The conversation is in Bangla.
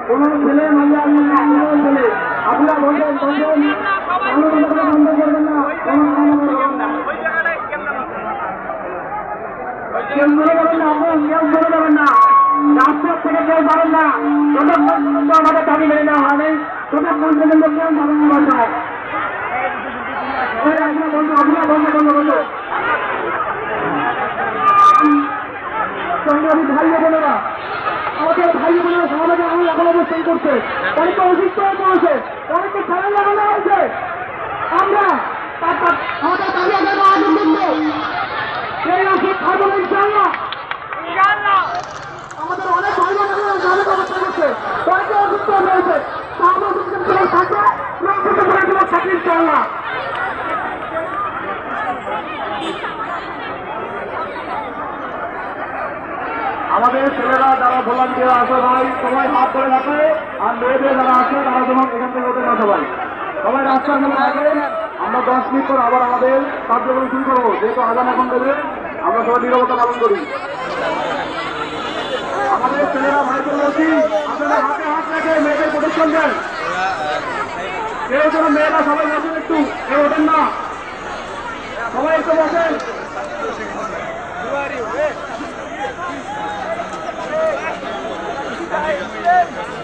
কোন ছেলে মাইয়া ছেলে আপনারা বলবেন বন্ধ করবেন না, কেউ মনে করবেন না, কেউ মনে করবেন না, রাস্তার থেকে কেউ পারেন না, যতক্ষণ পর্যন্ত আমাদের দাবি মেনে নেওয়া হয়নি ততক্ষণ পর্যন্ত কেউ পাবেন না বাসায়। আপনারা বন্ধ বন্ধ সংগ্রামী ভাই বোনেরা, আমাদের ভাই বোনেরা সমাজে আমি এখন অবস্থান করছে, অনেকে অসুস্থ হয়ে পড়েছে, অনেকে খেলা লাগানো হয়েছে। আমরা আমাদের দাবি আদায় আয়োজন করবো, সেই ওষুধ খাবো ইনশাআল্লাহ। আমাদের অনেক ভাই বোনেরা গ্রামে অবস্থান করছে, অনেকে অসুস্থ হয়ে রয়েছে, আমরা থাকে ইনশাআল্লাহ। আমাদের ছেলেরা যারা ভলান্টিয়ার আছে ভাই সবাই হাত ধরে রাখে, আর মেয়েদের যারা আছে তারা যেমন এখান থেকে ওদের না সবাই রাস্তার মধ্যে থাকে। আমরা 10 মিনিট পর আবার আমাদের কার্যক্রম শুরু করবো, যেহেতু আগাম এখন দেবে আমরা সবাই নীরবতা পালন করি। আমাদের ছেলেরা ভাইদের বলছি আপনারা হাতে হাত রেখে মেয়েদের প্রোটেকশন দেন। কেউ যেন মেয়েরা সবাই বসেন, একটু কেউ ওঠেন না, সবাই একটু বসেন। Hey!